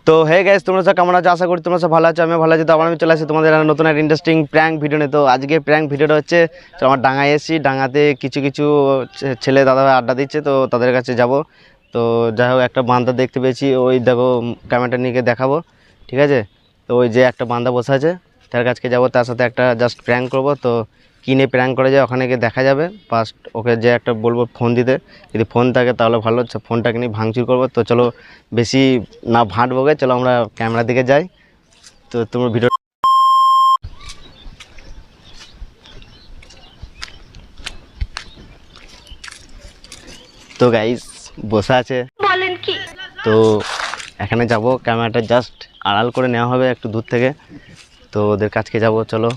তো hey guys, তোমরা সব কেমন আছো? আশা করি তোমরা সব ভালো আছো। আমি ভালো আছি। তো আবার আমি চলে আসি তোমাদের নতুন একটা ইন্টারেস্টিং প্র্যাঙ্ক ভিডিও নিয়ে। তো আজকে প্র্যাঙ্ক ভিডিওটা হচ্ছে আমার ডাঙায় এসেছি। ডাঙাতে কিছু কিছু ছেলে দাদাভাই আড্ডা দিচ্ছে, তো তাদের কাছে যাব। তো যাই হোক, একটা বান্দা দেখতে পেয়েছি, ওই দেখো ক্যামেরাটা নিয়ে দেখাবো, ঠিক আছে? তো ওই যে একটা বান্দা বসে আছে, তার কাছকে যাবো, তার সাথে একটা জাস্ট প্র্যাঙ্ক করবো। তো কী নিয়ে প্র্যাঙ্ক করা যায় ওখানে গিয়ে দেখা যাবে। ফার্স্ট ওকে যে একটা বলবো ফোন দিতে, যদি ফোন থাকে তাহলে ভালো, ফোনটাকে নিয়ে ভাঙচুর করবো। তো চলো বেশি না ভাঁটবো গে, চলো আমরা ক্যামেরার দিকে যাই। তো তোমার ভিডিও তো গাইস বসে আছে, তো এখানে যাব, ক্যামেরাটা জাস্ট আড়াল করে নেওয়া হবে একটু দূর থেকে। তো ওদের কাছকে যাব, চলো।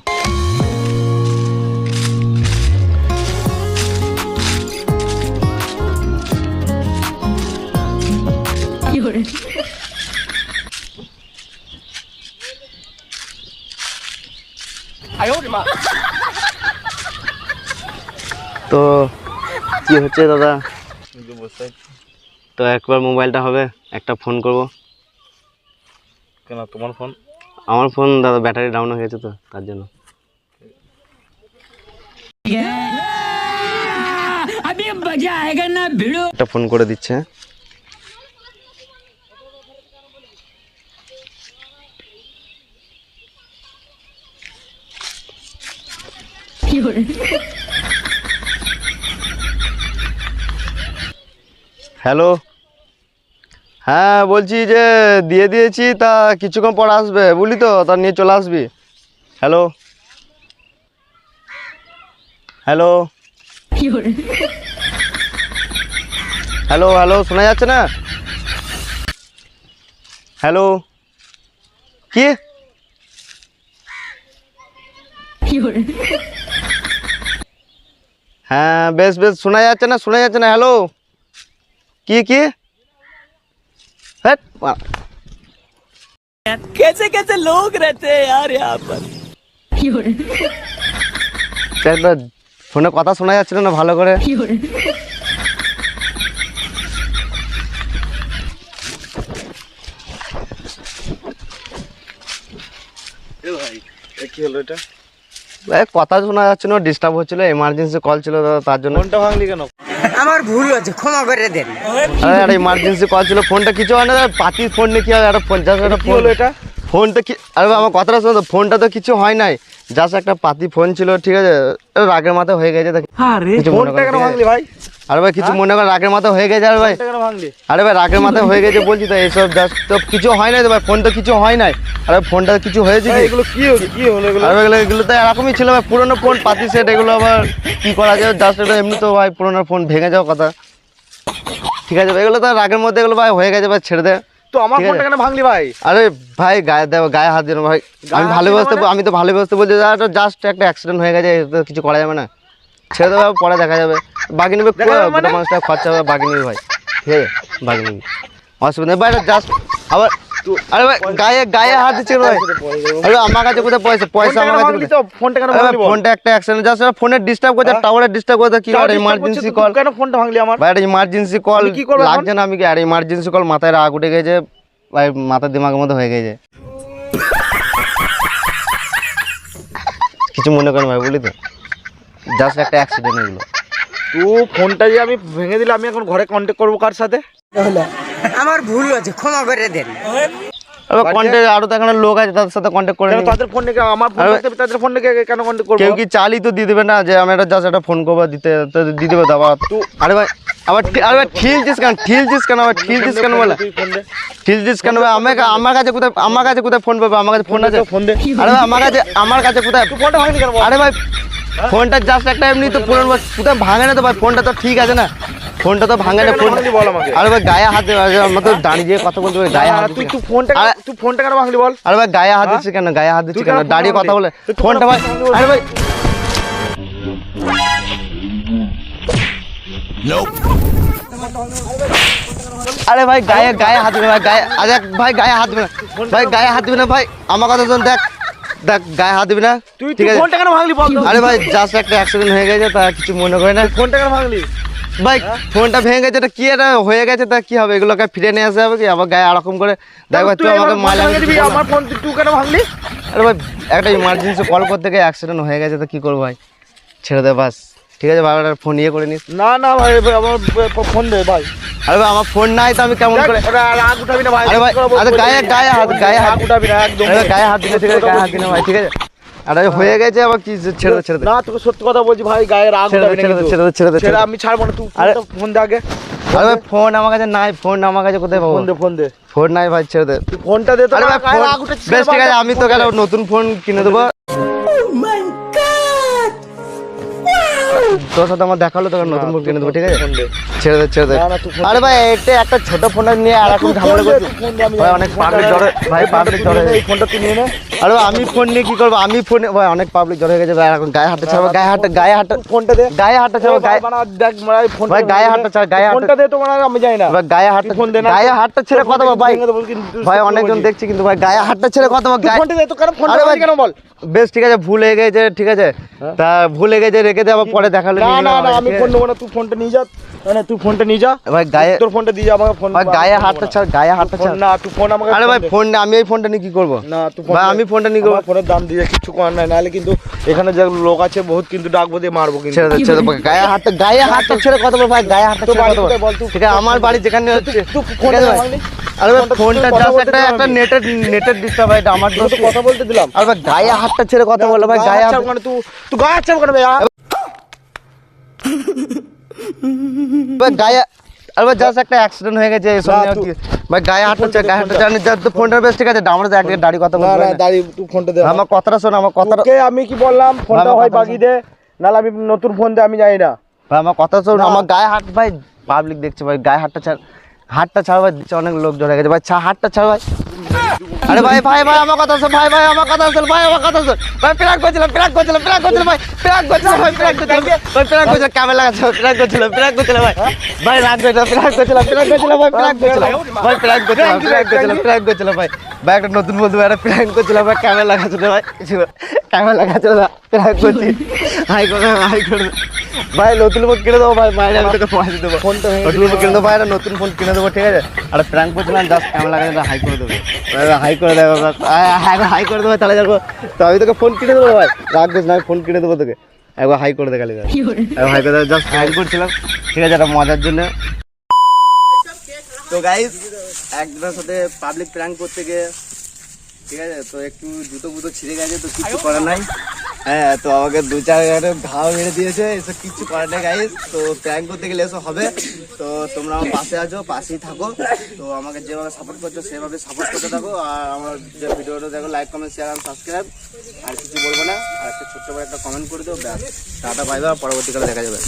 তো কি হচ্ছে দাদা? তো একবার মোবাইলটা হবে, একটা ফোন করব। কেন তোমার ফোন? আমার ফোন দাদা ব্যাটারি ডাউন হয়ে গেছে, তো তার জন্য। একটা ফোন করে দিচ্ছে। হ্যালো, হ্যাঁ বলছি যে দিয়ে দিয়েছি, তা কিছুক্ষণ পর আসবে বুঝলি, তো তা নিয়ে চলে আসবি। হ্যালো হ্যালো হ্যালো হ্যালো, শোনা যাচ্ছে না? হ্যালো, কি? হ্যাঁ বেশ বেশ, শোনা যাচ্ছে না, শোনা যাচ্ছে না। হ্যালো, কি কি? कैसे कैसे लोग रहते हैं यार यहाँ पर। ফোনে কথা শোনা যাচ্ছিল না ভালো করে। কি হলো এটা? কথা শোনা যাচ্ছে না, ডিস্টার্ব হচ্ছিল, এমার্জেন্সি কল ছিল দাদা, তার জন্য। ফোনটা ভাঙলি কেন? আমার ভুল হয়েছে, ক্ষমা করে দেন। আরে একটা ইমার্জেন্সি কল ছিল, ফোনটা কিছু হয় না, পাতির ফোন নিয়ে কি হবে? একটা 50 কি হলো এটা? ফোনটা কি? আরে আমার কথাটা শোনো, ফোনটা তো কিছু হয় নাই, জাস্ট একটা পাতি ফোন ছিল, ঠিক আছে? রাগের মাথায় হয়ে গেছে। ফোনটা কেন ভাঙলি ভাই? আরে ভাই কিছু মনে কর, রাগের মাথায় হয়ে গেছে। আরে ভাই, ফোনটা কেন ভাঙলি? আরে ভাই রাগের মাথায় হয়ে গেছে বলছি তো, এইসব জাস্ট তো কিছু হয় নাই তো ভাই, ফোনটা কিছু হয় নাই। আরে ফোনটা কিছু হয়েছে কি? এগুলো কি কি হলো এগুলো? আরে এগুলো তো এরকমই ছিল ভাই, পুরোনো ফোন পাতি সেট, এগুলো আবার কি করা যায়? জাস্ট এটা এমনি তো ভাই, পুরোনো ফোন ভেঙে যাওয়ার কথা, ঠিক আছে? এগুলো তো রাগের মধ্যে এগুলো ভাই হয়ে গেছে ভাই, ছেড়ে দে। তো আমার ফোনটা কেন ভাঙলি ভাই? আরে ভাই গায়ে হাত দিল ভাই, আমি ভালো ব্যবস্থা, আমি তো ভালো ব্যবস্থা বলছি, জাস্ট একটা অ্যাক্সিডেন্ট হয়ে গেছে, এটা তো কিছু করা যাবে না, ছেড়ে দেবে, পরে দেখা যাবে। বাকি নেবে, গোটা মানুষটা খরচা হবে, বাকি নেবে ভাই, ঠিক আছে? বাকি নেবে, অসুবিধা নেই ভাই, জাস্ট আবার। আরে ভাই গায়ে হাত দিচ্ছে ভাই। আরে আমার কাছে কোথায় পয়সা আমার কাছে। তো ফোনটা কেন ভাঙলি? ফোনটা একটা অ্যাক্সিডেন্ট, জাস্ট ফোনের ডিস্টার্ব করছে, টাওয়ারে ডিস্টার্ব করছে, কি করে? Emergency call. কেন ফোনটা ভাঙলি আমার? ভাই একটা ইমার্জেন্সি কল কি করব এখন? লাগছে না, আমি কি? আর ইমার্জেন্সি কল, মাথায় রাগ উঠে গেছে ভাই, মাথার দিমাগের মতো হয়ে গেছে। কিছু মনে করেন ভাই, বলি তো, জাস্ট একটা অ্যাক্সিডেন্ট এগুলো। তো ফোনটা যে আমি ভেঙে দিলে, আমি এখন ঘরে কন্ট্যাক্ট করবো কার সাথে? আমার ভুল হয়েছে, ক্ষমা করে দেন। কন্ট্যাক্ট আরো তো এখানে লোক আছে, তাদের সাথে কন্ট্যাক্ট করে কেন নিন। তাদের ফোন থেকে আমার ফোন করতে হবে, তাদের ফোন থেকে কেন কন্ট্যাক্ট করবো? কেউ কি চালই তো দিয়ে দেবে না, যে আমি একটা জাস্ট একটা ফোন করবো, দিতে তো দিয়ে দেবে দাবা। আরে ভাই আবার আরে ভাই ঠিলছিস কেন আবার ঠিলছিস কেন বলে? তুই ফোন দে। ঠিলছিস কেন ভাই? আমার কাছে কোথায় ফোন পাবে? আমার কাছে ফোন আছে। ফোন দে। আরে ভাই আমার কাছে কোথায় ফোনটা ভাঙলি কেন? আরে ভাই ফোনটা জাস্ট একটা এমনি তো পুরনো, কোথায় ভাঙে না তো ভাই, ফোনটা তো ঠিক আছে না, ফোনটা তো ভাঙে না। ফোন ভাঙলি বল আমাকে। আরে ভাই গায়ে হাত দেবে, আমার তো দাঁড়িয়ে কথা বলতে হবে, গায়ে হাত তুই দিচ্ছে। তুই ফোনটা কেন ভাঙলি বল? আরে ভাই গায়ে হাত দিচ্ছে কেন? গায়ে হাত দিচ্ছে কেন? দাঁড়িয়ে কথা বলে ফোনটা ভাই। আরে ভাই আরে ভাই গায়ে হাত দিবে ভাই, আরে ভাই গায়ে হাত দিবে না ভাই, গায়ে হাত দিবে না ভাই, আমার কথা শোন, দেখ গায়ে হাত দিবি না, তুই ঠিক আছে? ফোনটা কেন ভাঙলি বল? আরে ভাই জাস্ট একটা অ্যাক্সিডেন্ট হয়ে গেছে, তা কিছু মনে করে না। ফোনটা কেন ভাঙলি? ভাই ফোনটা ভেঙে গেছে, এটা কি এটা হয়ে গেছে, তা কি হবে? এগুলোকে ফিরে নিয়ে আসতে হবে কি? আবার গায়ে আরকম করে দেখো তুই আমাকে মাল আমার ফোন তুই কেন ভাঙলি? আরে ভাই একটা ইমার্জেন্সি কল করতে গিয়ে অ্যাক্সিডেন্ট হয়ে গেছে, তো কি করবো ভাই? ছেড়ে দে বাস, ঠিক আছে? বারবার ফোন ইয়ে করে নিস। না না ভাই আমার ফোন দে ভাই। আরে ভাই আমার ফোন নাই তো আমি কেমন করে? রাগ উঠাবি না ভাই। আরে ভাই আরে গায়ে হাত রাগ উঠাবি না একদম। আরে গায়ে হাত দিলে ঠিক আছে, গায়ে হাত দিলে ভাই ঠিক আছে। আরে হয়ে গেছে আবার কি? ছেড়ে দে ছেড়ে দে। না তোকে সত্যি কথা বলছি ভাই, গায়ে রাগ ছেড়ে দে, উঠাবি না ছেড়ে দে, কিন্তু। ছেড়ে দে, ছেড়ে দে, ছেড়ে আমি ছাড়বো না, তুই আরে ফোন দে আগে। আরে ভাই ফোন আমার কাছে নাই, ফোন আমার কাছে কোথায় পাবো? ফোন দে ফোন নাই ভাই, ছেড়ে দে। তুই ফোনটা দে তো। আরে ভাই গায়ে ফোন রাগ উঠেছে। বেশ ঠিক আছে, আমি তো গেল নতুন ফোন কিনে দেবো। তোর সাথে আমার দেখা হলো, তোকে নতুন ফোন কিনে দেবো, ঠিক আছে? ফোন দে। ছেড়ে দে ছেড়ে দে। না, না, তুই ফোন আরে ভাই এটা একটা ছোট ফোন নিয়ে আর এখন ঝামেলা করছিস ভাই, অনেক পাবলিক জড়ে ভাই, পাবলিক জড়ে। এই ফোনটা তুই নিয়ে নে। আরে ভাই, আমি ফোন নিয়ে কি করবো? আমি ফোনে ভাই অনেক পাবলিক জড়ে হয়ে গেছে ভাই, এখন গায়ে হাঁটতে ছাড়বো, গায়ে হাঁটতে ফোনটা দে। গায়ে হাঁটতে ছাড়বো, গায়ে বানা দেখ মারা ফোন। ভাই গায়ে হাঁটতে ছাড়, গায়ে ফোনটা দে তো মারা, আমি যাই না। ভাই গায়ে হাঁটতে ফোন দে না। গায়ে হাঁটতে ছেড়ে কথা বল ভাই। ভেঙে দেবো কিন্তু। ভাই অনেকজন দেখছি কিন্তু ভাই গায়ে হাঁটতে ছেড়ে কথা বল। তুই ফোনটা দে তো, কারণ ফোনটা আরে ভাই, কেন বল? বেশ ঠিক আছে, ভুল হয়ে গেছে, ঠিক আছে? তা ভুল হয়ে গেছে, রেখে দে, আবার পরে দেখালে না না না, আমি ফোন নেবো না, তুই ফোনটা নিয়ে যা। না তুই ফোনটা নিয়ে যা ভাই গায়ে তোর ফোনটা দিয়ে যা আমাকে। ফোন ভাই গায়ে হাঁটতে ছাড়, গায়ে হাঁটতে ফোন ছাড়। না, তুই ফোন আমাকে। আরে ভাই ফোন আমি এই ফোনটা নিয়ে কি করবো? না তুই ভাই আমি ফোনটা নিয়ে করবো। ফোনের দাম দিয়ে কিছু করার নাই, নাহলে কিন্তু এখানে যে লোক আছে বহুত কিন্তু ডাকবো দিয়ে মারবো কিন্তু। ছেড়ে দে ছেড়ে দে, গায়ে হাঁটতে ছেড়ে কথা বল ভাই, গায়ে হাঁটতে তো ছেড়ে বাড়ি কথা বল। কোথায় বল তুই? ঠিক আছে আমার বাড়ি যেখানে হচ্ছে, তুই ঠিক ফোনটা আছে ভাই? ভাঙলি? আরে ভাই ফোনটা- ফোনটা তুই কথা জাস্ট বলতে একটা দিলাম নেটের ডিস্টার্ব, এটা আমার তোকে দোষ। তো কথা বলতে দিলাম। আরে ভাই গায়ে হাতটা ছেড়ে কথা বল ভাই, গায়ে হাত। মানে তুই গায়ে হাত কেন ভাই? ভাই গায়ে আরে ভাই জাস্ট একটা অ্যাক্সিডেন্ট হয়ে গেছে, এসব না, নিয়ে তুই- কি ভাই গায়ে হাতটা ছেড়ে, গায়ে হাতটা জানি যা তো ফোনটা বেশ ঠিক আছে, আমরা তো একদিকে দাঁড়ি কথা না বলবো না দাঁড়ি, তুই ফোনটা দে। আমার কথাটা শোন, আমার কথাটা তোকে আমি কি বললাম? ফোনটা আমার হয় কথা বাগিয়ে দে, নাহলে আমি নতুন ফোন দে, আমি যাই না। ভাই আমার কথা শোন, না। আমার গায়ে হাত ভাই, পাবলিক দেখছে ভাই, গায়ে হাতটা ছাড় ভাই, দেখছে অনেক লোক জড়ে গেছে ভাই, হাতটা ছাড় ভাই। আরে ভাই ভাই ভাই আমার কথা শোন, ভাই ভাই আমার কথা শোন, ভাই আমার কথা শোন ভাই, প্র্যাঙ্ক করছিলাম ভাই, প্র্যাঙ্ক করছিলাম ক্যামেরা লাগাচ্ছে, প্র্যাঙ্ক করছিলাম ভাই, রাগ করছিলাম, প্র্যাঙ্ক করছিলাম ভাই, ভাই একটা নতুন বন্ধু একটা প্র্যাঙ্ক করছিলাম ভাই, ক্যামেরা লাগাচ্ছিল ভাই, কিছু ক্যামেরা লাগাচ্ছিল না, প্র্যাঙ্ক করছি, হাই করে ভাই নতুন ফোন কিনে দেবো ভাই, মায়ের আমি তোকে পয়সা দেবো, ফোনটা নতুন ফোন কিনে দেবো ভাই, একটা নতুন ফোন কিনে দেবো, ঠিক আছে? আর প্র্যাঙ্ক করছিলাম, জাস্ট ক্যামেরা লাগাতে হাই করে দেবো, হাই করে দেবো, হাই করে দেবো, তাহলে যাবো। তো আমি তোকে ফোন কিনে দেবো ভাই, রাগ করছি না, আমি ফোন কিনে দেবো তোকে, একবার হাই করে দে খালি, হাই করে দেবো, জাস্ট হাই করছিলাম, ঠিক আছে? একটা মজার জন্য। তো গাইস একজনের সাথে পাবলিক প্র্যাঙ্ক করতে গিয়ে, ঠিক আছে, তো একটু জুতো ছিঁড়ে গেছে, তো কিছু করার নাই। হ্যাঁ, তো আমাকে 2-4 ঘাও মেরে দিয়েছে, এসব কিচ্ছু করার নেই গাইস। তো প্র্যাঙ্ক করতে গেলে এসব হবে, তো তোমরা আমার পাশে আছো, পাশেই থাকো। তো আমাকে যেভাবে সাপোর্ট করছো সেভাবে সাপোর্ট করতে থাকো, আর আমার যে ভিডিওটা দেখো লাইক কমেন্ট শেয়ার আর সাবস্ক্রাইব, আর কিছু বলবো না, আর একটা ছোট্ট করে একটা কমেন্ট করে দেবো, ব্যাস। টাটা বাই বাই, পরবর্তীকালে দেখা যাবে।